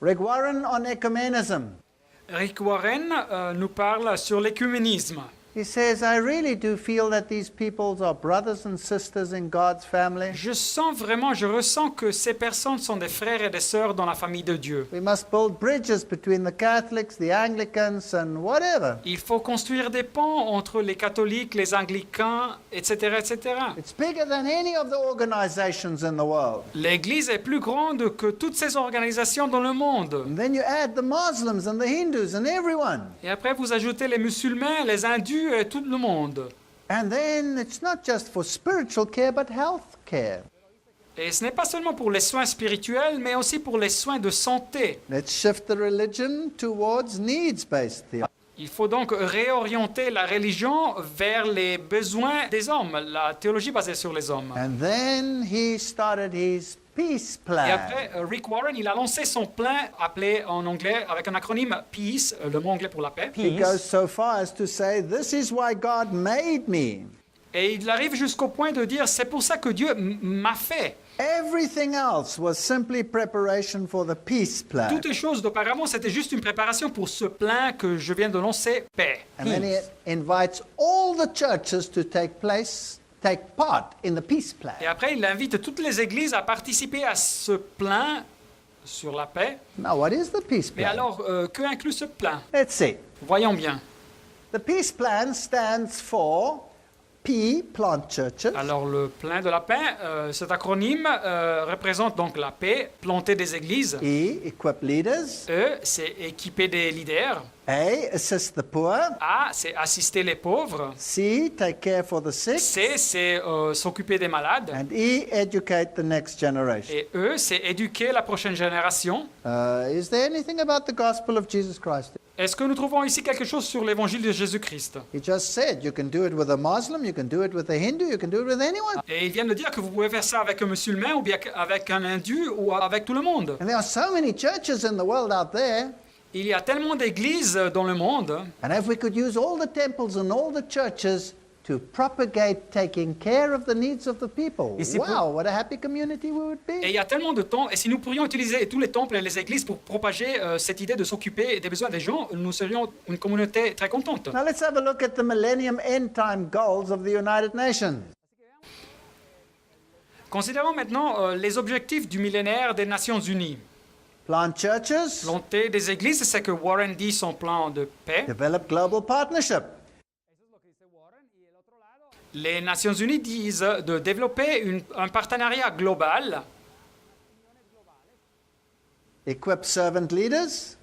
Rick Warren on ecumenism. Rick Warren nous parle sur l'écuménisme. He says, I really do feel that these peoples are brothers and sisters in God's family. Je ressens que ces personnes sont des frères et des sœurs dans la famille de Dieu. We must build bridges between the Catholics, the Anglicans, and whatever. Il faut construire des ponts entre les catholiques, les anglicains, etc., etc. It's bigger than any of the organizations in the world. L'Église est plus grande que toutes ces organisations dans le monde. And then you add the Muslims and the Hindus and everyone. Et après, vous ajoutez les musulmans, les hindus et tout le monde. And then it's not just for spiritual care, but health care. Et ce n'est pas seulement pour les soins spirituels, mais aussi pour les soins de santé. Let's shift the religion towards needs-based theology. Il faut donc réorienter la religion vers les besoins des hommes, la théologie basée sur les hommes. And then he started his peace Et plan. après, Rick Warren, il a lancé son plan appelé en anglais, avec un acronyme PEACE, le mot anglais pour la paix. He goes so far as to say, this is why God made me. Et il arrive jusqu'au point de dire, c'est pour ça que Dieu m'a fait. Everything else was simply preparation for the peace plan. Toutes les choses d'auparavant, c'était juste une préparation pour ce plan que je viens de lancer, paix. And then he invites all the churches to take part in the peace plan. Et après, il invite toutes les églises à participer à ce plan sur la paix. Now, what is the peace Mais plan? alors, que inclut ce plan? Let's see. Voyons bien. The peace plan stands for P, plant churches. Alors, le plan de la paix, cet acronyme représente donc la paix, planter des églises. E, equip leaders. E, c'est équiper des leaders. A, assist the poor. A, c'est assister les pauvres. C, take care for the sick. C, c'est s'occuper des malades. And E, educate the next generation. Et E, c'est éduquer la prochaine génération. Is there anything about the gospel of Jesus Christ? Est-ce que nous trouvons ici quelque chose sur l'évangile de Jésus-Christ? He just said you can do it with a Muslim, you can do it with a Hindu, you can do it with anyone. Et il vient de dire que vous pouvez faire ça avec un musulman ou bien avec un hindu ou avec tout le monde. And there are so many churches in the world out there. Il y a tellement d'églises dans le monde. And if we could use all the temples and all the churches to propagate taking care of the needs of the people. Et c'est Wow, what a happy community we would Et be. il y a tellement de temps, et si nous pourrions utiliser tous les temples et les églises pour propager cette idée de s'occuper des besoins des gens, nous serions une communauté très contente. Now let's have a look at the Millennium End Time goals of the United Nations. Considérons maintenant les objectifs du millénaire des Nations Unies. Plant churches, Planter des églises, c'est que Warren dit son plan de paix. develop global partnership. Les Nations Unies disent de développer un partenariat global. Equip servant leaders,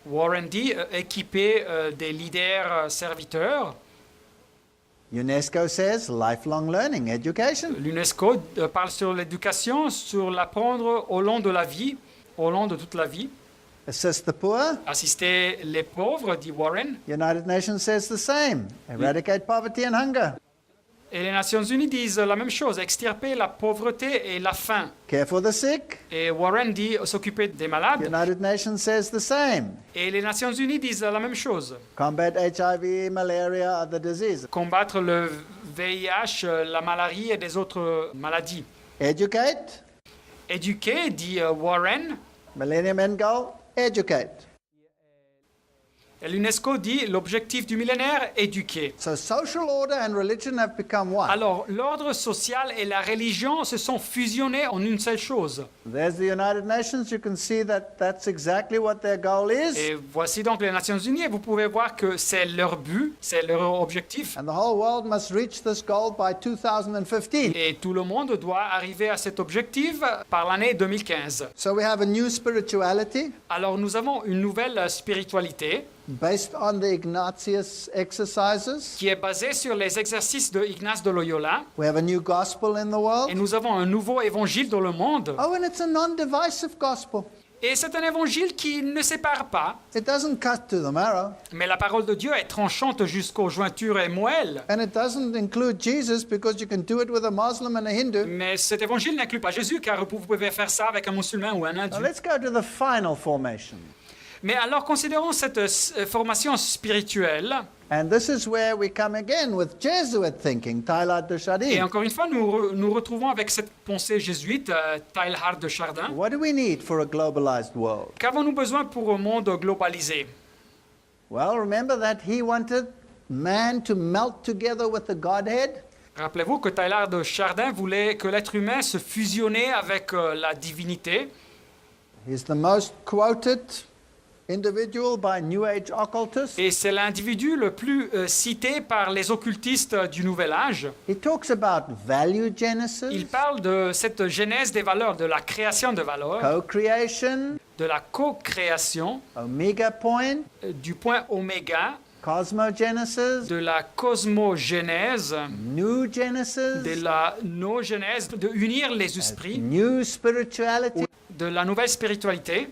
Warren dit équiper des leaders serviteurs. UNESCO says lifelong learning, education. L'UNESCO parle sur l'éducation, sur l'apprendre au long de la vie, au long de toute la vie. Assist the poor. Assister les pauvres, dit Warren. United Nations says the same. Eradicate poverty and hunger. Et les Nations Unies disent la même chose, extirper la pauvreté et la faim. Care for the sick. Et Warren dit s'occuper des malades. United Nations says the same. Et les Nations Unies disent la même chose. Combat HIV, malaria, other diseases. Combattre le VIH, la malarie et des autres maladies. Educate. Éduquer, dit Warren. Millennium End Goal, educate. Et l'UNESCO dit l'objectif du millénaire, éduquer. So social order and religion have become one. Alors, l'ordre social et la religion se sont fusionnés en une seule chose. There's the United Nations. You can see that that's exactly what their goal is. Et voici donc les Nations Unies, et vous pouvez voir que c'est leur but, c'est leur objectif. And the whole world must reach this goal by 2015. Et tout le monde doit arriver à cet objectif par l'année 2015. So we have a new spirituality Alors, nous avons une nouvelle spiritualité based on the Ignatius exercises. qui est basée sur les exercices de Ignace de Loyola. We have a new gospel in the world. Et nous avons un nouveau évangile dans le monde. Oh, and it's a non-divisive gospel. Et c'est un évangile qui ne sépare pas. It doesn't cut to the marrow. Mais la parole de Dieu est tranchante jusqu'aux jointures et moelles. And it doesn't include Jesus because you can do it with a Muslim and a Hindu. Mais cet évangile n'inclut pas Jésus, car vous pouvez faire ça avec un musulman ou un Now hindou. let's go to the final formation. Mais alors, considérons cette formation spirituelle. And this is where we come again with Jesuit thinking, Teilhard de Et Chardin. encore une fois, nous retrouvons avec cette pensée jésuite, Teilhard de Chardin. What do we need for a globalized world? Qu'avons-nous besoin pour un monde globalisé? Well, remember that he wanted man to melt together with the Godhead? Rappelez-vous que Teilhard de Chardin voulait que l'être humain se fusionnait avec la divinité. He's the most quoted individual by New Age occultists. Et c'est l'individu le plus cité par les occultistes du Nouvel Âge. He talks about value Il genesis, parle de cette genèse des valeurs, de la création de valeurs, co-creation, de la co-création, omega point, du point oméga, cosmogenesis, de la cosmogénèse, new genesis, de la no-genèse, de unir les esprits, new spirituality. de la nouvelle spiritualité.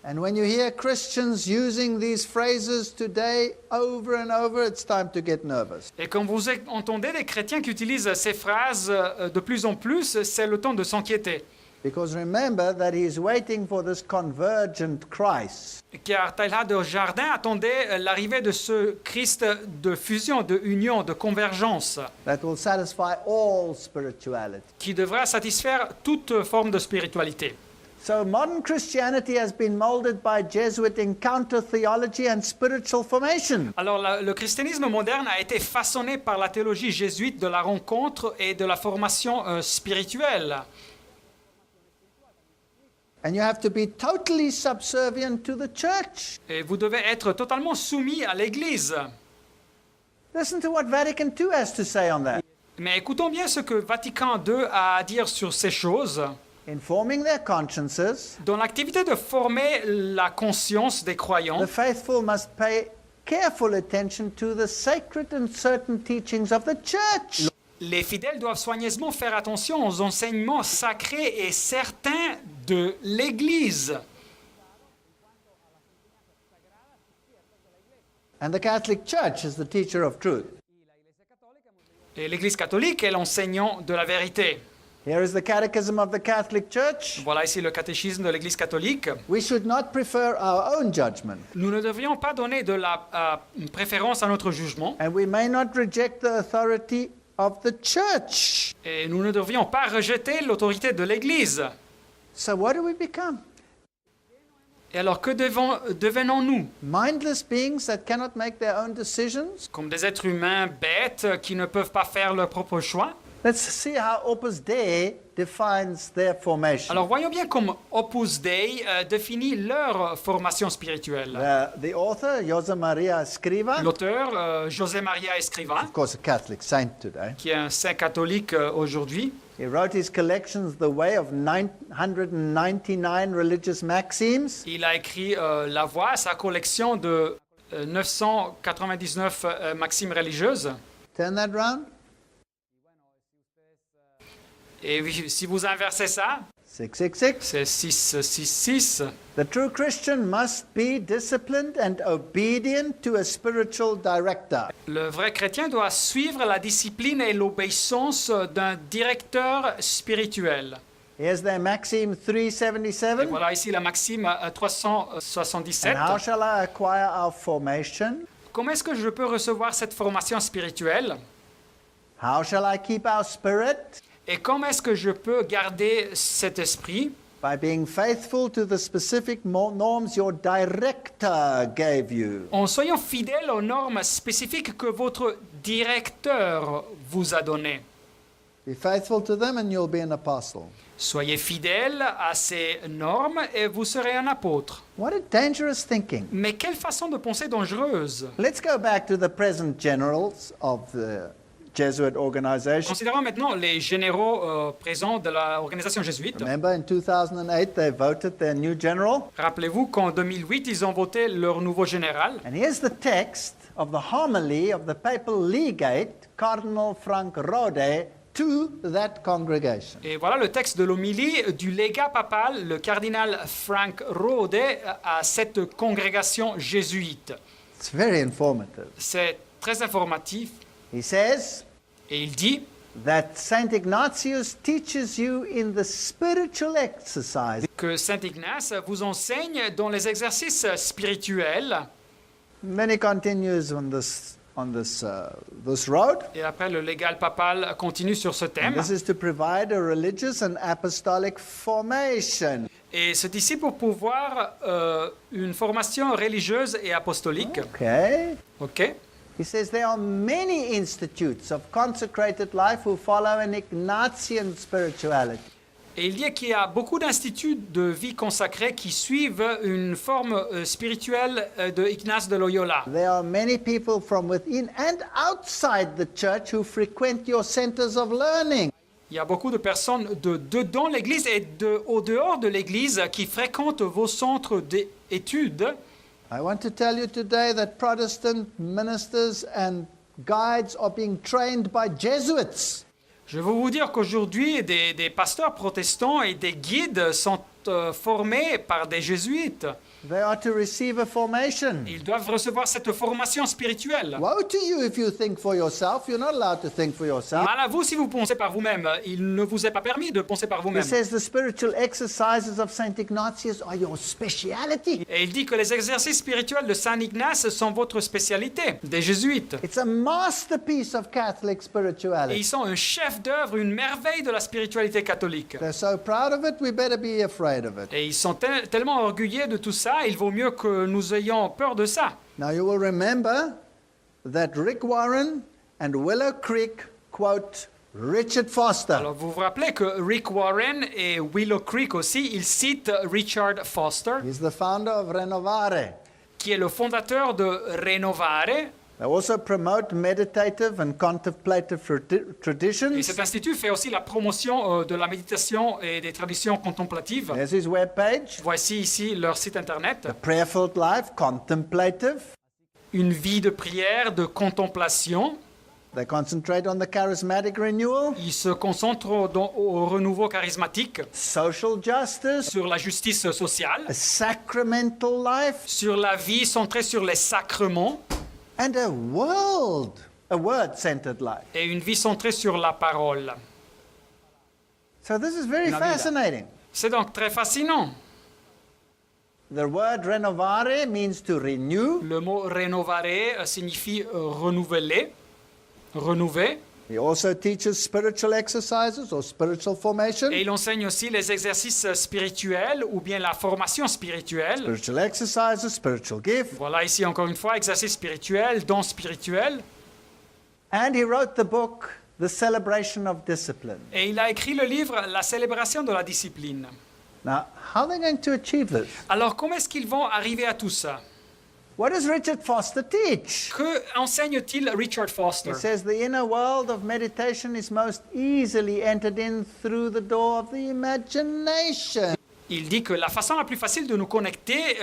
And when you hear Christians using these phrases today over and over, it's time to get nervous. Et quand vous entendez des chrétiens qui utilisent ces phrases de plus en plus, c'est le temps de s'inquiéter. Because remember that he's waiting for this convergent Christ. Car Teilhard de Chardin attendait l'arrivée de ce Christ de fusion, de union, de convergence, That will satisfy all spirituality. qui devra satisfaire toute forme de spiritualité. So modern Christianity has been molded by Jesuit encounter theology and spiritual formation. Alors, le christianisme moderne a été façonné par la théologie jésuite de la rencontre et de la formation spirituelle. And you have to be totally subservient to the church. Et vous devez être totalement soumis à l'Église. Listen to what Vatican II has to say on that. Mais écoutons bien ce que Vatican II a à dire sur ces choses. In forming their consciences, Dans l'activité de former la conscience des croyants, the faithful must pay careful attention to the sacred and certain teachings of the church. les fidèles doivent soigneusement faire attention aux enseignements sacrés et certains de l'Église. And the Catholic Church is the teacher of truth. Et l'Église catholique est l'enseignant de la vérité. Here is the Catechism of the Catholic Church. Voilà ici le catéchisme de l'Église catholique. We should not prefer our own judgment, Nous ne devrions pas donner de la préférence à notre jugement and we may not reject the authority of the church. et nous ne devrions pas rejeter l'autorité de l'Église. So what do we become? Et alors que devenons-nous? Mindless beings that cannot make their own decisions? Comme des êtres humains bêtes qui ne peuvent pas faire leurs propres choix? Let's see how Opus Dei defines their formation. Alors voyons bien comment Opus Dei définit leur formation spirituelle. The author, Jose Maria Escriva, L'auteur, José Maria Escrivá, of course a Catholic saint today, qui est un saint catholique aujourd'hui, he wrote his collections The Way of 999 Religious Maxims. il a écrit La Voix, sa collection de 999 maximes religieuses. Turn that round. Et si vous inversez ça, 666. c'est 666. The true Christian must be disciplined and obedient to a spiritual director. Le vrai chrétien doit suivre la discipline et l'obéissance d'un directeur spirituel. Here's their Maxim Et 377. voilà ici la maxime 377. And how shall I acquire our formation? Comment est-ce que je peux recevoir cette formation spirituelle? How shall I keep our spirit? Et comment est-ce que je peux garder cet esprit? By being faithful to the specific norms your director gave you. En soyant fidèle aux normes spécifiques que votre directeur vous a données. Be faithful to them and you'll be an apostle. Soyez fidèle à ces normes et vous serez un apôtre. What a dangerous thinking. Mais quelle façon de penser dangereuse! Let's go back to the present generals of the Jesuit organization. Considérons maintenant les généraux présents de l'organisation jésuite. Remember, in 2008, they voted their new general. Rappelez-vous qu'en 2008, ils ont voté leur nouveau général. And here's the text of the homily of the papal legate, Cardinal Frank Rode, to that congregation. Et voilà le texte de l'homilie du légat papal, le cardinal Frank Rode, à cette congrégation jésuite. It's very informative. C'est très informatif. He says Et il dit that Saint Ignatius teaches you in the spiritual exercise. que Saint Ignace vous enseigne dans les exercices spirituels. Then he continues on this on this road. Et après, le légal papal continue sur ce thème. This is to provide a religious and apostolic formation. Et ceci pour pouvoir une formation religieuse et apostolique. Okay. OK. He says there are many institutes of consecrated life who follow an Ignatian spirituality. Et il dit qu'il y a beaucoup d'instituts de vie consacrée qui suivent une forme spirituelle de Ignace de Loyola. There are many people from within and outside the church who frequent your centers of learning. Il y a beaucoup de personnes dedans l'Église et au dehors de l'Église qui fréquentent vos centres d'études. I want to tell you today that Protestant ministers and guides are being trained by Jesuits. Je veux vous dire qu'aujourd'hui, des pasteurs protestants et des guides sont formés par des jésuites. They are to receive a formation. Ils doivent recevoir cette formation spirituelle. Woe to you if you think for yourself. You're not allowed to think for yourself. Mal à vous si vous pensez par vous-même. Il ne vous est pas permis de penser par He vous-même. says the spiritual exercises of Saint Ignatius are your speciality. Et il dit que les exercices spirituels de Saint Ignace sont votre spécialité, des jésuites. It's a masterpiece of Catholic Et spirituality. ils sont un chef-d'œuvre, une merveille de la spiritualité catholique. They're so proud of it, we better be afraid of it. Et ils sont tellement orgueilleux de tout ça, il vaut mieux que nous ayons peur de ça. Now you will remember that Rick Warren and Willow Creek quote Richard Foster. Alors vous vous rappelez que Rick Warren et Willow Creek aussi, ils citent Richard Foster, He's the founder of Renovare. qui est le fondateur de Renovare. They also promote meditative and contemplative Et traditions. cet institut fait aussi la promotion de la méditation et des traditions contemplatives. There's his webpage. Voici ici leur site internet. Prayerful life, contemplative. Une vie de prière, de contemplation. They concentrate on the charismatic renewal, Ils se concentrent au renouveau charismatique, social justice, sur la justice sociale, a sacramental life, sur la vie centrée sur les sacrements and a word-centered life. et une vie centrée sur la parole. So this is very Una vida. fascinating. C'est donc très fascinant. The word renovare means to renew. Le mot renovare signifie renouveler, renouveler. He also teaches spiritual exercises or spiritual formation. Et il enseigne aussi les exercices spirituels ou bien la formation spirituelle. Spiritual exercises, spiritual gift. Voilà ici encore une fois, exercice spirituel, don spirituel. And he wrote the book, The Celebration of Discipline. Et il a écrit le livre La célébration de la discipline. Now, how are they going to achieve this? Alors comment est-ce qu'ils vont arriver à tout ça? What does Richard Foster teach? Que enseigne-t-il Richard Foster? He says the inner world of meditation is most easily entered in through the door of the imagination. Il dit que la façon la plus facile de nous connecter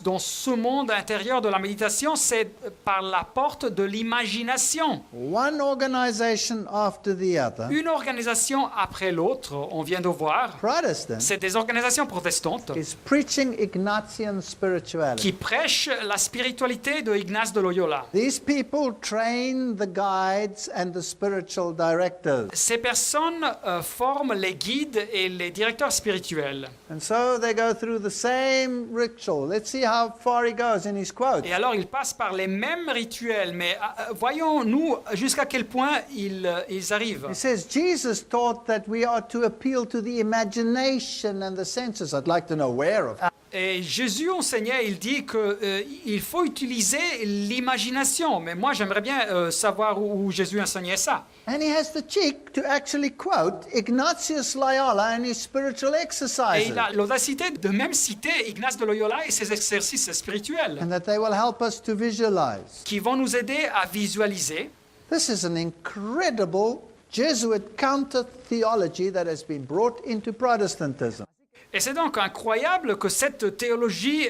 dans ce monde intérieur de la méditation, c'est par la porte de l'imagination. One organization after the other, Une organisation après l'autre, on vient de voir, Protestant, c'est des organisations protestantes is preaching Ignatian spirituality. qui prêchent la spiritualité de Ignace de Loyola. These people train the guides and the spiritual directors. Ces personnes forment les guides et les directeurs spirituels. And so they go through the same ritual. Let's see how far he goes in his quote. Et alors, ils passent par les mêmes rituels, mais voyons-nous jusqu'à quel point ils arrivent. He says Jesus taught that we are to appeal to the imagination and the senses. I'd like to know where of. Et Jésus enseignait, il dit qu'il faut utiliser l'imagination. Mais moi, j'aimerais bien savoir où Jésus enseignait ça. And he has the cheek to actually quote Ignatius Loyola and his spiritual Et exercises. il a l'audacité de même citer Ignace de Loyola et ses exercices spirituels And that they will help us to visualize. qui vont nous aider à visualiser. This is an incredible Jesuit counter-theology that has been brought into Protestantism. Et c'est donc incroyable que cette théologie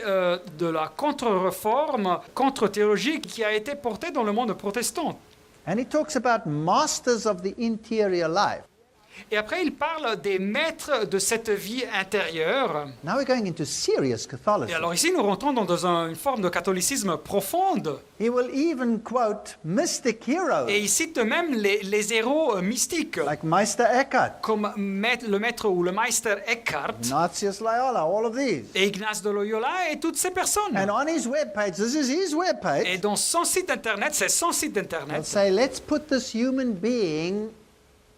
de la contre-réforme, contre-théologie qui a été portée dans le monde protestant. And he talks about masters of the interior life. Et après, il parle des maîtres de cette vie intérieure. Now we're going into serious Et Catholicism. alors ici, nous rentrons dans une forme de catholicisme profonde. He will even quote mystic heroes Et il cite même les héros mystiques, like Meister Eckhart, comme le maître ou le Meister Eckhart, Ignatius Loyola, all of these. et Ignace de Loyola et toutes ces personnes. And on his webpage, this is his Et webpage, dans son site internet, c'est son site they'll internet, say, let's put this human being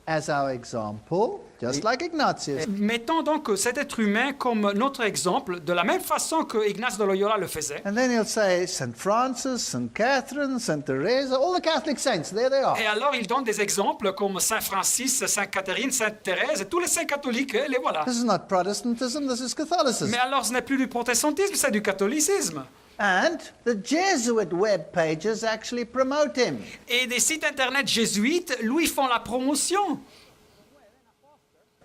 as our example, just like Ignatius. mettons donc cet être humain comme notre exemple, de la même façon que Ignace de Loyola le faisait. And then he'll say, St. Francis, St. Catherine, St. Teresa, all the Catholic saints, there they are. Et alors, il donne des exemples comme Saint Francis, Sainte Catherine, Sainte Thérèse, et tous les saints catholiques, et les voilà. This is not Protestantism, this is Catholicism. Mais alors, ce n'est plus du protestantisme, c'est du catholicisme. And the Jesuit web pages actually promote him. Et des sites internet jésuites, lui, font la promotion.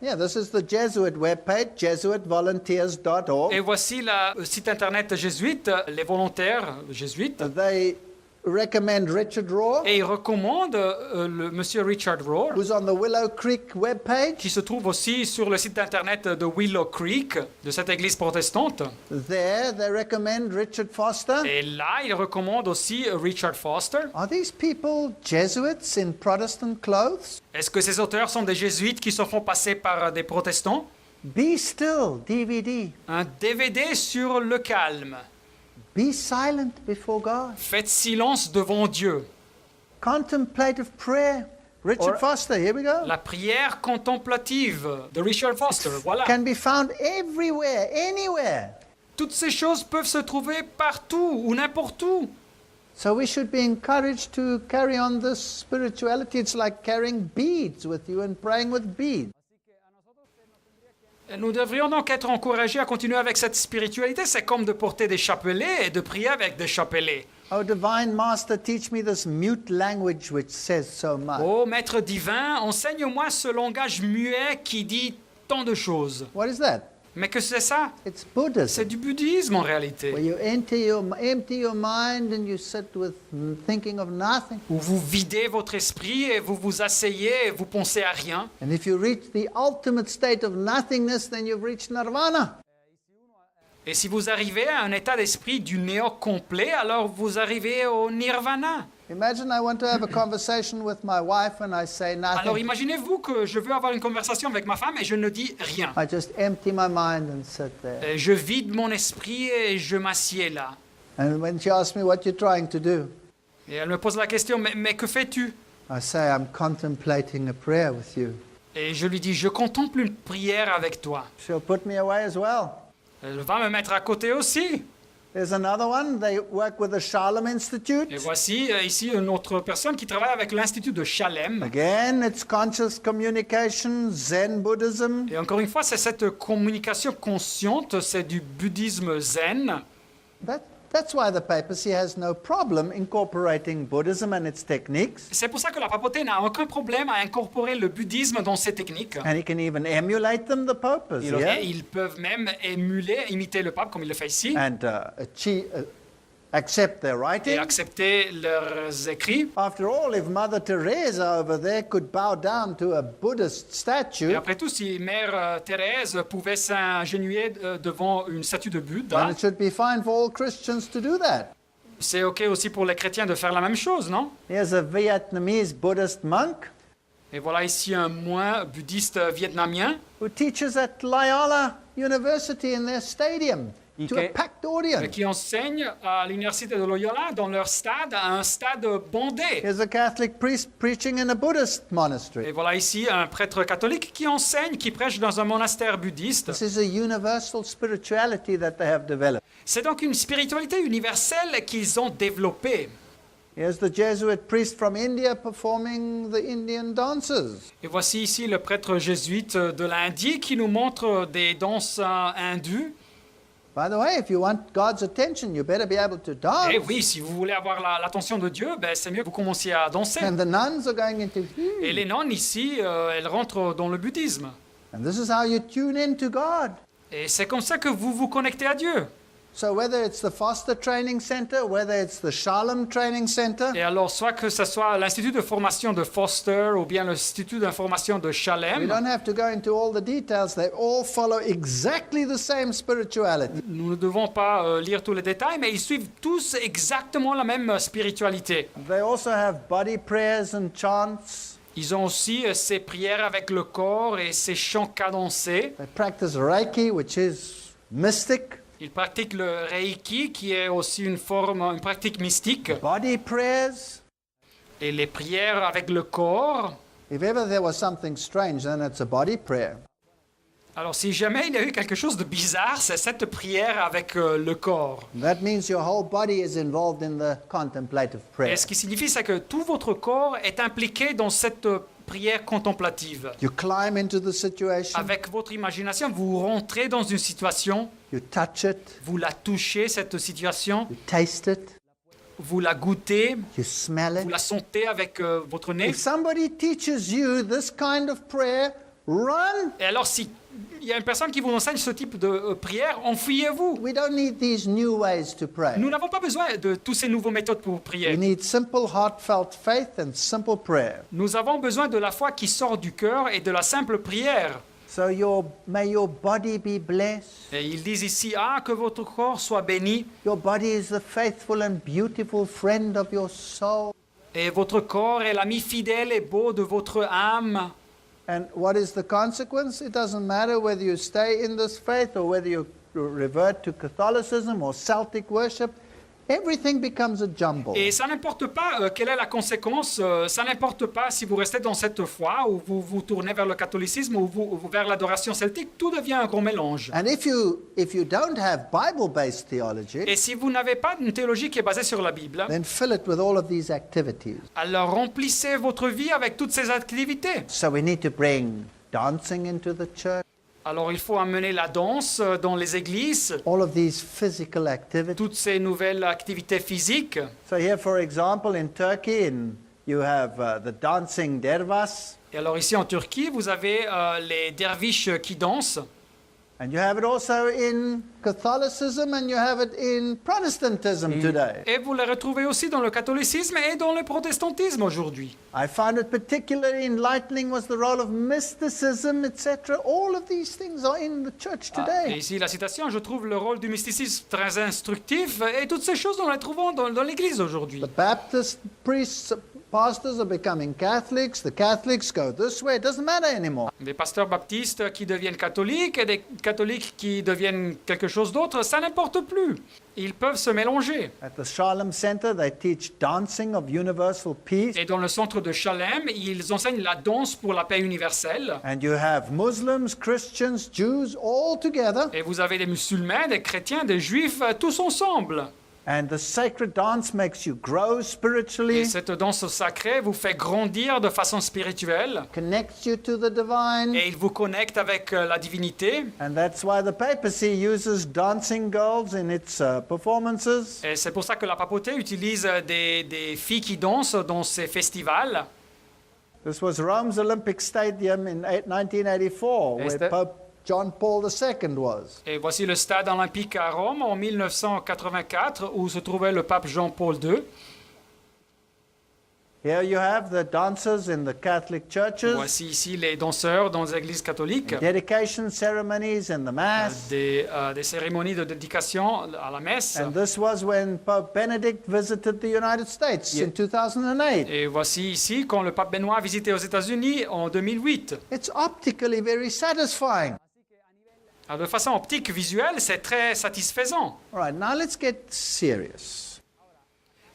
Yeah, this is the Jesuit webpage, jesuitvolunteers.org. Et voici le site internet jésuite, les volontaires jésuites. They recommend Richard Rohr, Et il recommande le monsieur Richard Rohr, who's on the Willow Creek webpage. qui se trouve aussi sur le site internet de Willow Creek, de cette église protestante. There, they recommend Richard Foster. Et là, il recommande aussi Richard Foster. Are these people Jesuits in Protestant clothes? Est-ce que ces auteurs sont des jésuites qui se font passer par des protestants? Be still, DVD. Un DVD sur le calme. Be silent before God. Faites silence devant Dieu. Contemplative prayer. Richard Or- Foster, here we go. La prière contemplative de Richard Foster. Voilà. Can be found everywhere, anywhere. Toutes ces choses peuvent se trouver partout ou n'importe où. So we should be encouraged to carry on this spirituality. It's like carrying beads with you and praying with beads. Nous devrions donc être encouragés à continuer avec cette spiritualité. C'est comme de porter des chapelets et de prier avec des chapelets. Oh, Divine Master, teach me this mute language which says so much. Ô Maître divin, enseigne-moi ce langage muet qui dit tant de choses. What is that? Mais que c'est ça? It's Buddhism. C'est du bouddhisme en réalité. Where you empty your mind and you sit with thinking of nothing. Où vous videz votre esprit et vous vous asseyez et vous pensez à rien. And if you reach the ultimate state of nothingness, then you've reached nirvana. Et si vous arrivez à un état d'esprit du néant complet, alors vous arrivez au nirvana. Imagine I want to have a conversation with my wife and I say Alors nothing. imaginez-vous que je veux avoir une conversation avec ma femme et je ne dis rien. I just empty my mind and sit there. Et je vide mon esprit et je m'assieds là. And when she asks me what you're trying to do, Et elle me pose la question, mais que fais-tu? I say I'm contemplating a prayer with you. Et je lui dis, je contemple une prière avec toi. She'll put me away as well. Elle va me mettre à côté aussi. There's another one. They work with the Shalom Institute. Et voici ici une autre personne qui travaille avec l'Institut de Chalem. Again, it's conscious communication, Zen Buddhism. Et encore une fois, c'est cette communication consciente, c'est du bouddhisme zen. That's why the papacy has no problem incorporating Buddhism and its techniques. C'est pour ça que la papauté n'a aucun problème à incorporer le bouddhisme dans ses techniques. And he can even emulate them, the Pope is here. Et ils peuvent même imiter le pape comme il le fait ici, And accept their et writing. accepter leurs écrits. After all, if Mother Teresa over there could bow down to a Buddhist Et statue, après tout, si Mère Thérèse pouvait s'agenouiller devant une statue de Bouddha, then it should be fine for all Christians to do that. c'est OK aussi pour les chrétiens de faire la même chose, non? Here's a Vietnamese Buddhist monk Et voilà ici un moine bouddhiste vietnamien who teaches at Loyola University in their stadium to a packed audience. qui enseigne à l'université de Loyola dans leur stade, à un stade bondé. Here's a Catholic priest preaching in a Buddhist Et monastery. voilà ici un prêtre catholique qui enseigne, qui prêche dans un monastère bouddhiste. This is a universal spirituality that they have developed. C'est donc une spiritualité universelle qu'ils ont développée. Here's the Jesuit priest from India performing the Indian dances. Et voici ici le prêtre jésuite de l'Indie qui nous montre des danses hindoues. By the way, if you want God's attention, you better be able to dance. Et oui, si vous voulez avoir l'attention de Dieu, ben, c'est mieux que vous commenciez à danser. And the nuns are going into Et les nonnes ici, elles rentrent dans le bouddhisme. And this is how you tune in to God. Et c'est comme ça que vous vous connectez à Dieu. So whether it's the Foster Training Center, whether it's the Shalom Training Center, Et alors, soit que ce soit l'Institut de formation de Foster ou bien l'Institut d'information de we Shalem, don't have to go into all the details. They all follow exactly the same spirituality. nous ne devons pas lire tous les détails, mais ils suivent tous exactement la même spiritualité. They also have body prayers and chants. Ils ont aussi ces prières avec le corps et ces chants cadencés. They practice Reiki, which is mystic. Ils pratiquent le Reiki, qui est aussi une pratique mystique. Body prayers. Et les prières avec le corps. If ever there was something strange, then it's a body prayer. Alors, si jamais il y a eu quelque chose de bizarre, c'est cette prière avec le corps. That means your whole body is involved in the contemplative prayer. Et ce qui signifie, c'est que tout votre corps est impliqué dans cette prière contemplative. You climb into the situation, Avec votre imagination, vous rentrez dans une situation, you touch it, vous la touchez, cette situation, you taste it, vous la goûtez, you smell vous it. la sentez avec votre nez. If somebody teaches you this kind of prayer, run. Et alors, si il y a une personne qui vous enseigne ce type de prière, enfuyez-vous. We don't need these new ways to pray. Nous n'avons pas besoin de toutes ces nouvelles méthodes pour We prier. need simple, heartfelt faith and simple prayer. Nous avons besoin de la foi qui sort du cœur et de la simple prière. So may your body be blessed. Et ils disent ici, que votre corps soit béni. Your body is the faithful and beautiful friend of your soul. Et votre corps est l'ami fidèle et beau de votre âme. And what is the consequence? It doesn't matter whether you stay in this faith or whether you revert to Catholicism or Celtic worship. Everything becomes a jumble. Et ça n'importe pas quelle est la conséquence, ça n'importe pas si vous restez dans cette foi ou vous vous tournez vers le catholicisme ou vers l'adoration celtique, tout devient un gros mélange. And if you don't have Bible-based theology, Et si vous n'avez pas une théologie qui est basée sur la Bible, then fill it with all of these activities. alors remplissez votre vie avec toutes ces activités. So we need to bring dancing into the church, Alors il faut amener la danse dans les églises, all of these physical activities. toutes ces nouvelles activités physiques. So here, for example, in Turkey, you have the dancing dervas, Et alors ici en Turquie, vous avez les derviches qui dansent. and you have it also in Catholicism, and you have it in Protestantism today. Et vous les retrouvez aussi dans le catholicisme et dans le protestantisme aujourd'hui. I found it particularly enlightening was the role of mysticism, etc. All of these things are in the church Et today. ici la citation, je trouve le rôle du mysticisme très instructif et toutes ces choses nous les trouvons dans l'église aujourd'hui. The Baptist priests, pastors are becoming Catholics. The Catholics go this way. It doesn't matter anymore. Des pasteurs baptistes qui deviennent catholiques et des catholiques qui deviennent quelque chose d'autre, ça n'importe plus. Ils peuvent se mélanger. At the Shalom Center, they teach dancing of universal peace. Et dans le centre de Shalem, ils enseignent la danse pour la paix universelle. And you have Muslims, Christians, Jews all together. Et vous avez des musulmans, des chrétiens, des juifs, tous ensemble. And the sacred dance makes you grow Et spiritually, cette danse sacrée vous fait grandir de façon spirituelle. connects you to the divine. Et il vous connecte avec la divinité. And that's why the papacy uses dancing girls in its performances. Et c'est pour ça que la papauté utilise des filles qui dansent dans ces festivals. This was Rome's Olympic Stadium in 1984, Is where that- Pope John Paul II was. Et voici le stade olympique à Rome en 1984 où se trouvait le pape Jean-Paul II. Here you have the dancers in the Catholic churches, Voici ici les danseurs dans les églises catholiques. dedication ceremonies in the Mass. Des cérémonies de dédication à la messe. And this was when Pope Benedict visited the United States in 2008. Et voici ici quand le pape Benoît a visité aux États-Unis en 2008. It's optically very satisfying. Alors, de façon optique, visuelle, c'est très satisfaisant. All right, now let's get serious.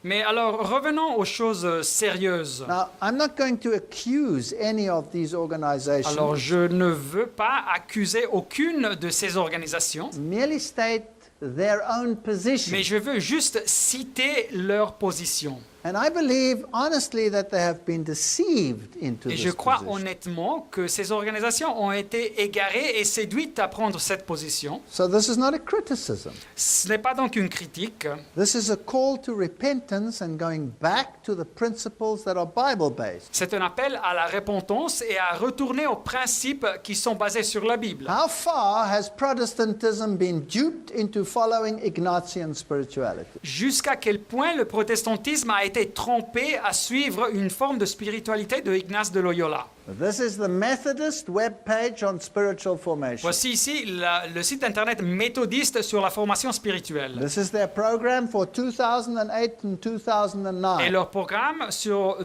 Mais alors, revenons aux choses sérieuses. Now, I'm not going to accuse any of these organizations, Alors, je ne veux pas accuser aucune de ces organisations, merely state their own position. mais je veux juste citer leur position. And I believe honestly that they have been deceived into Et this je crois position. honnêtement que ces organisations ont été égarées et séduites à prendre cette position. So this is not a criticism. Ce n'est pas donc une critique, This is a call to repentance and going back to the principles that are Bible-based. c'est un appel à la repentance et à retourner aux principes qui sont basés sur la Bible. How far has Protestantism been duped into following Ignatian spirituality? Jusqu'à quel point le protestantisme a été trompé à suivre une forme de spiritualité de Ignace de Loyola. This is the Methodist web page on spiritual formation. Voici ici le site internet méthodiste sur la formation spirituelle. This is their program for 2008 and Et 2009. leur programme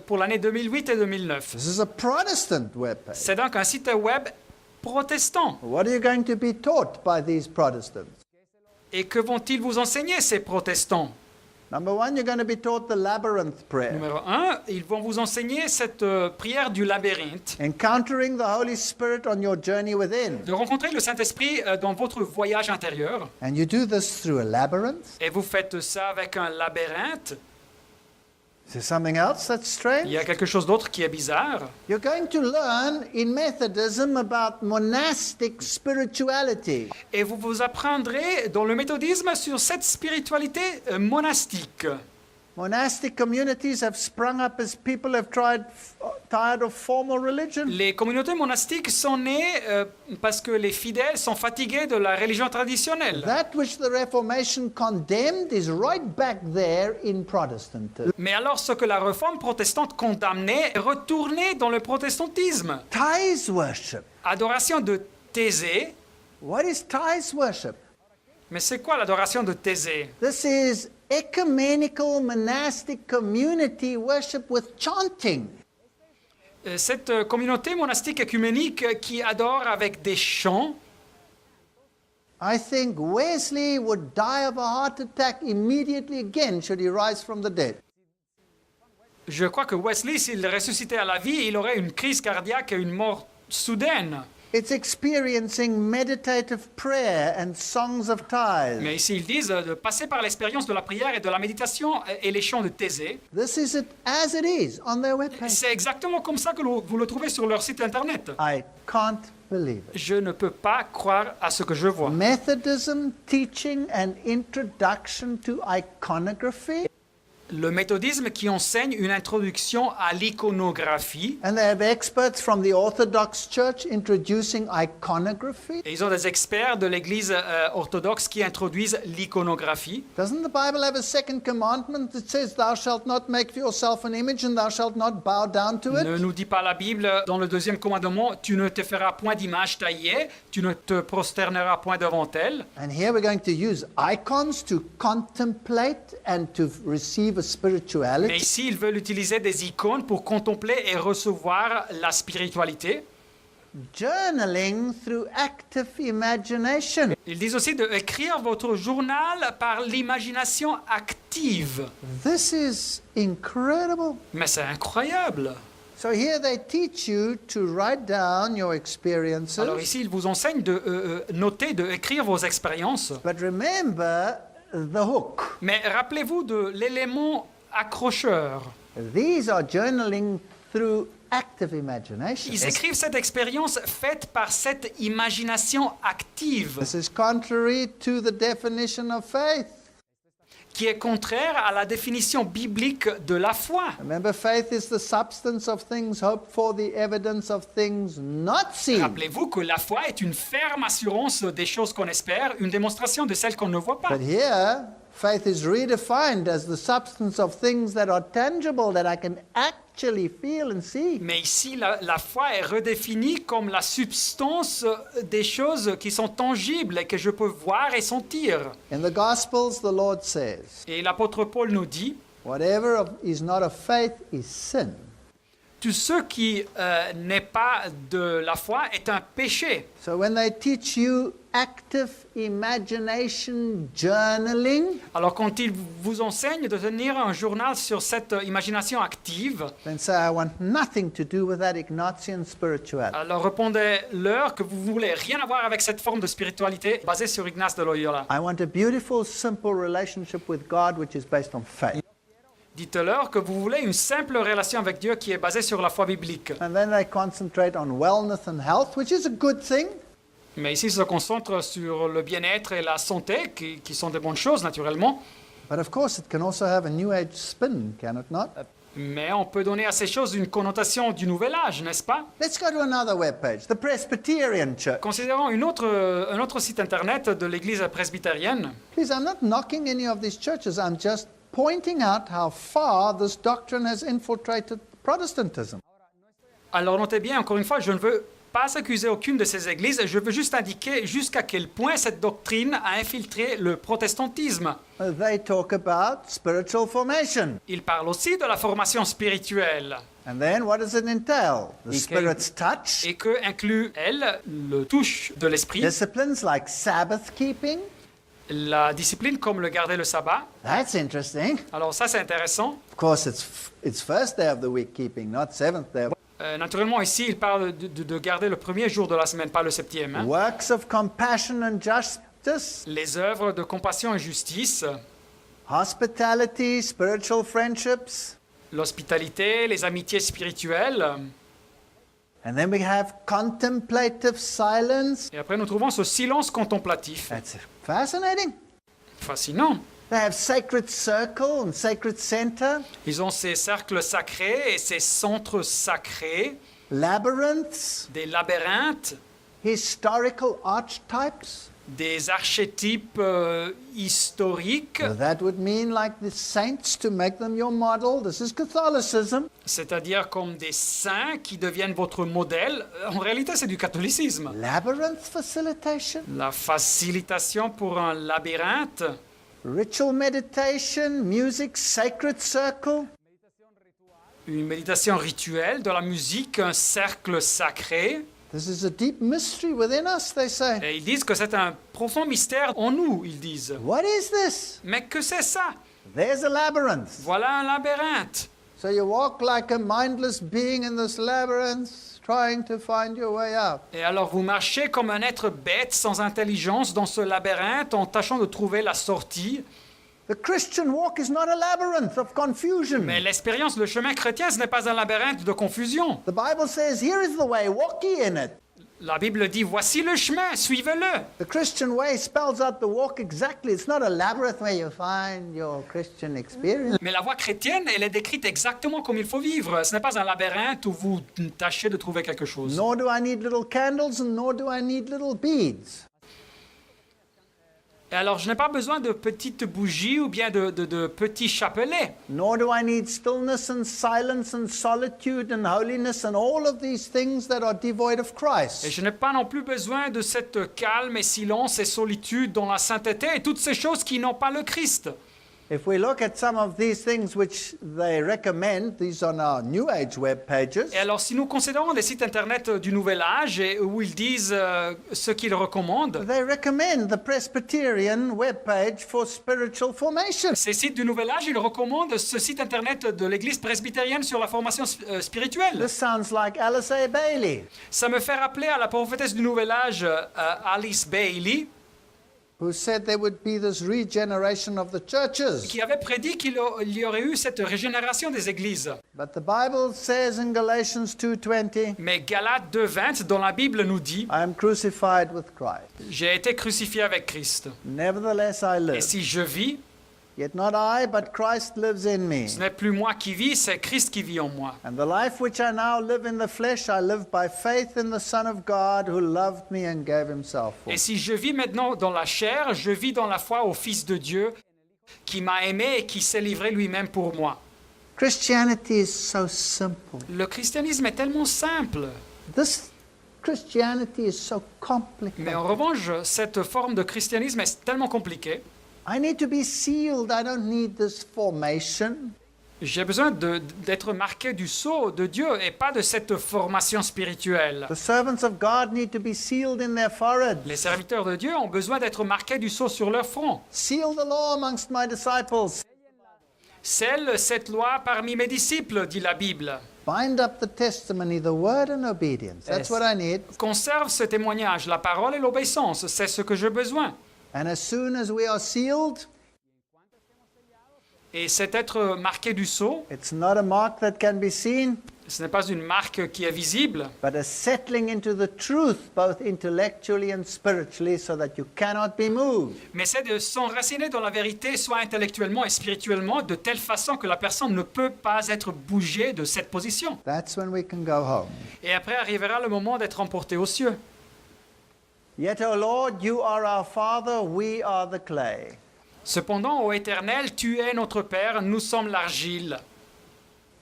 pour l'année 2008 et 2009. This is a Protestant web page. C'est donc un site web protestant. What are you going to be taught by these Protestants? Et que vont-ils vous enseigner, ces protestants? Number one, you're going to be taught the labyrinth prayer. Numéro 1, ils vont vous enseigner cette prière du labyrinthe, Encountering the Holy Spirit on your journey within. de rencontrer le Saint-Esprit dans votre voyage intérieur. And you do this through a labyrinth. Et vous faites ça avec un labyrinthe. Is there something else that's Il strange? y a quelque chose d'autre qui est bizarre. You're going to learn in Methodism about monastic spirituality. Et vous vous apprendrez dans le méthodisme sur cette spiritualité monastique. Monastic communities have sprung up as people have tired of formal religion. Les communautés monastiques sont nées parce que les fidèles sont fatigués de la religion traditionnelle. That which the Reformation condemned is right back there in Protestantism. Mais alors ce que la réforme protestante condamnait est retourné dans le protestantisme. Tithes worship. Adoration de Thésée. What is tithes worship? Mais c'est quoi l'adoration de Thésée? This is ecumenical monastic community worship with chanting. Cette communauté monastique œcuménique qui adore avec des chants. I think Wesley would die of a heart attack immediately again should he rise from the dead. Je crois que Wesley, s'il ressuscitait à la vie, il aurait une crise cardiaque et une mort soudaine. It's experiencing meditative prayer and songs of tithes. Mais ici, ils disent de passer par l'expérience de la prière et de la méditation et les chants de Thésée. This is it as it is on their webpage. C'est exactement comme ça que vous le trouvez sur leur site internet. I can't believe it. Je ne peux pas croire à ce que je vois. Methodism teaching an introduction to iconography. Le méthodisme qui enseigne une introduction à l'iconographie. And they have experts from the Orthodox Church introducing iconography. Et ils ont des experts de l'Église orthodoxe qui introduisent l'iconographie. Doesn't the Bible have a second commandment that says, Thou shalt not make for yourself an image and thou shalt not bow down to Ne it? nous dit pas la Bible dans le deuxième commandement, tu ne te feras point d'image taillée, tu ne te prosterneras point devant elle. And here we're going to use icons to contemplate and to receive a Mais spirituality. ici, ils veulent utiliser des icônes pour contempler et recevoir la spiritualité. Journaling through active imagination. Ils disent aussi d'écrire votre journal par l'imagination active. This is incredible. Mais c'est incroyable. So here they teach you to write down your experiences. Alors ici, ils vous enseignent de noter, d'écrire vos expériences. But remember the hook. Mais rappelez-vous de l'élément accrocheur. These are journaling through active imagination. Ils écrivent cette expérience faite par cette imagination active, This is contrary to the definition of faith. qui est contraire à la définition biblique de la foi. Remember, faith is the substance of things hoped for, the evidence of things not seen. Rappelez-vous que la foi est une ferme assurance des choses qu'on espère, une démonstration de celles qu'on ne voit pas. But here, faith is redefined as the substance of things that are tangible, that I can actually feel and see. Mais ici, la foi est redéfinie comme la substance des choses qui sont tangibles et que je peux voir et sentir. In the Gospels, the Lord says, Et l'apôtre Paul nous dit, whatever is not of faith is sin. tout ce qui n'est pas de la foi est un péché. So when they teach you active imagination journaling, Alors quand il vous enseigne de tenir un journal sur cette imagination active, then say, I want nothing to do with that Ignatian spirituality. alors répondez-leur que vous voulez rien avoir avec cette forme de spiritualité basée sur Ignace de Loyola. I want a beautiful, simple relationship with God which is based on faith. Dites-leur que vous voulez une simple relation avec Dieu qui est basée sur la foi biblique. And then they concentrate on wellness and health, which is a good thing. Mais ici, ils se concentrent sur le bien-être et la santé, qui sont de bonnes choses, naturellement. But of course, it can also have a New Age spin, can it not? Mais on peut donner à ces choses une connotation du nouvel âge, n'est-ce pas? Let's go to another web page, the Presbyterian Church. Considérons un autre site internet de l'Église presbytérienne. Please, I'm not knocking any of these churches. I'm just pointing out how far this doctrine has infiltrated Protestantism. Alors notez bien, encore une fois, je ne veux pas accuser aucune de ces églises, je veux juste indiquer jusqu'à quel point cette doctrine a infiltré le protestantisme. They talk about spiritual formation. Il parle aussi de la formation spirituelle. And then what does it entail? The Spirit's touch, Et que inclut, elle, le touche de l'esprit, disciplines like Sabbath keeping. la discipline comme le garder le sabbat. That's interesting. Alors ça, c'est intéressant. Of course, it's first day of the week keeping, not seventh day. Naturellement, ici, il parle de garder le premier jour de la semaine, pas le septième. Hein. Works of compassion and justice, Les œuvres de compassion et justice, hospitality, spiritual friendships. l'hospitalité, les amitiés spirituelles. And then we have contemplative silence. Et après, nous trouvons ce silence contemplatif. That's fascinating. Fascinant. They have sacred circle and sacred center, Ils ont ces cercles sacrés et ces centres sacrés, labyrinths, des labyrinthes, historical archetypes. des archétypes historiques, That would mean like the saints to make them your model. This is Catholicism. c'est-à-dire comme des saints qui deviennent votre modèle. En réalité, c'est du catholicisme. Labyrinth facilitation, La facilitation pour un labyrinthe, ritual meditation, music, sacred circle. une méditation rituelle, de la musique, un cercle sacré. This is a deep mystery within us, they say. Et ils disent que c'est un profond mystère en nous, ils disent. What is this? Mais que c'est ça? There's a labyrinth. Voilà un labyrinthe. So you walk like a mindless being in this labyrinth, trying to find your way out. Et alors vous marchez comme un être bête, sans intelligence, dans ce labyrinthe, en tâchant de trouver la sortie. The Christian walk is not a labyrinth of confusion. Mais l'expérience, le chemin chrétien, ce n'est pas un labyrinthe de confusion. The Bible says, here is the way, walk ye in it. La Bible dit, voici le chemin, suivez-le. The Christian way spells out the walk exactly. It's not a labyrinth where you find your Christian experience. Mais la voie chrétienne, elle est décrite exactement comme il faut vivre. Ce n'est pas un labyrinthe où vous tâchez de trouver quelque chose. Nor do I need little candles and nor do I need little beads. Et alors, je n'ai pas besoin de petites bougies ou bien de petits chapelets. Nor do I need stillness and silence and solitude and holiness and all of these things that are devoid of Et Christ. je n'ai pas non plus besoin de cette calme et silence et solitude dans la sainteté et toutes ces choses qui n'ont pas le Christ. If we look at some of these things which they recommend, these are now New Age web pages. Et alors, si nous considérons les sites internet du Nouvel Âge et où ils disent ce qu'ils recommandent, They recommend the Presbyterian web page for spiritual formation. ces sites du Nouvel Âge, ils recommandent ce site internet de l'Église presbytérienne sur la formation spirituelle. This sounds like Alice A. Bailey, Ça me fait rappeler à la prophétesse du Nouvel Âge, Alice Bailey, who said there would be this regeneration of the churches. qui avait prédit qu'il y aurait eu cette régénération des églises. But the Bible says in Galatians 2:20, Mais Galates 2.20 dans la Bible nous dit, I am crucified with Christ. j'ai été crucifié avec Christ. Nevertheless I Et live. si je vis, Yet not I, but Christ lives in me. ce n'est plus moi qui vis, c'est Christ qui vit en moi. And the life which I now live in the flesh, I live by faith in the Son of God who loved me and gave himself for Et me. si je vis maintenant dans la chair, je vis dans la foi au Fils de Dieu qui m'a aimé et qui s'est livré lui-même pour moi. Christianity is so simple. Le christianisme est tellement simple. This Christianity is so complicated. Mais en revanche, cette forme de christianisme est tellement compliquée. I need to be sealed. I don't need this formation. J'ai besoin d'être marqué du sceau de Dieu et pas de cette formation spirituelle. The servants of God need to be sealed in their foreheads. Les serviteurs de Dieu ont besoin d'être marqués du sceau sur leur front. Seal the law amongst my disciples. Scelle cette loi parmi mes disciples, dit la Bible. Bind up the testimony, the word and obedience. That's what I need. Conserve ce témoignage, la parole et l'obéissance, c'est ce que j'ai besoin. And as soon as we are sealed, Et c'est être marqué du sceau. It's not a mark that can be seen, Ce n'est pas une marque qui est visible, but a settling into the truth, both intellectually and spiritually, so that you cannot be moved. mais c'est de s'enraciner dans la vérité, soit intellectuellement et spirituellement, de telle façon que la personne ne peut pas être bougée de cette position. That's when we can go home. Et après arrivera le moment d'être emporté aux cieux. Yet, O Lord, you are our Father, we are the clay. Cependant, ô Éternel, tu es notre Père, nous sommes l'argile.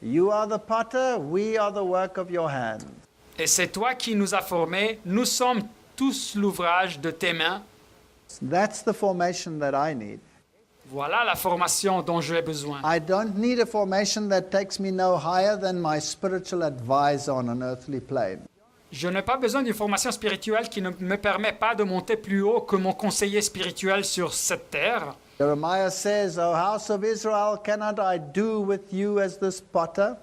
You are the potter, we are the work of your hands. Et c'est toi qui nous as formés, nous sommes tous l'ouvrage de tes mains. That's the formation that I need. Voilà la formation dont j'ai besoin. I don't need a formation that takes me no higher than my spiritual advisor on an earthly plane. Je n'ai pas besoin d'une formation spirituelle qui ne me permet pas de monter plus haut que mon conseiller spirituel sur cette terre. Jeremiah says, O house of Israel, cannot I do with you as this potter?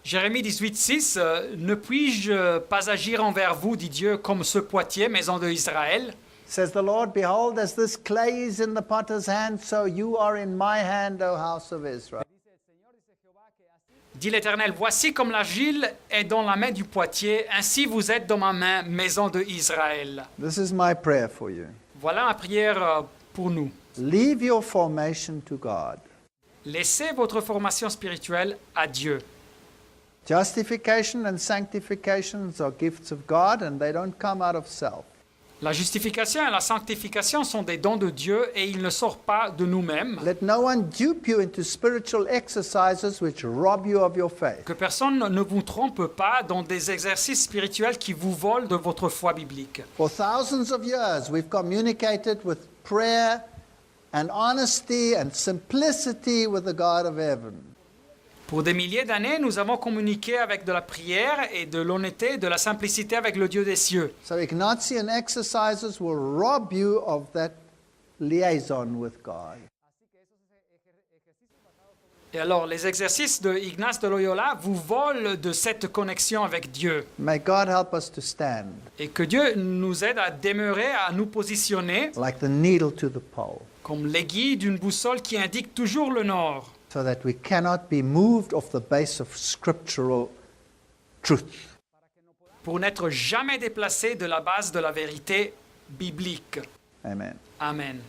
Jérémie 18,6 Ne puis-je pas agir envers vous, dit Dieu, comme ce potier, maison de Israël? Says the Lord, behold, as this clay is in the potter's hand, so you are in my hand, O house of Israel. Dit l'Éternel, voici comme l'argile est dans la main du potier, ainsi vous êtes dans ma main, maison de Israël. This is my prayer for you. Voilà ma prière pour nous. Leave your formation to God. Laissez votre formation spirituelle à Dieu. Justification and sanctification are gifts of God, and they don't come out of self. La justification et la sanctification sont des dons de Dieu et ils ne sortent pas de nous-mêmes. Let no one dupe you into spiritual exercises which rob you of your faith. Que personne ne vous trompe pas dans des exercices spirituels qui vous volent de votre foi biblique. For thousands of years, we've communicated with prayer and honesty and simplicity with the God of heaven. Pour des milliers d'années, nous avons communiqué avec de la prière et de l'honnêteté et de la simplicité avec le Dieu des cieux. So Ignacian exercises will rob you of that liaison with God. Et alors, les exercices de Ignace de Loyola vous volent de cette connexion avec Dieu. May God help us to stand Et que Dieu nous aide à demeurer, à nous positionner like the needle to the pole, comme l'aiguille d'une boussole qui indique toujours le nord, so that we cannot be moved off the base of scriptural truth. pour n'être jamais déplacé de la base de la vérité biblique. Amen. Amen.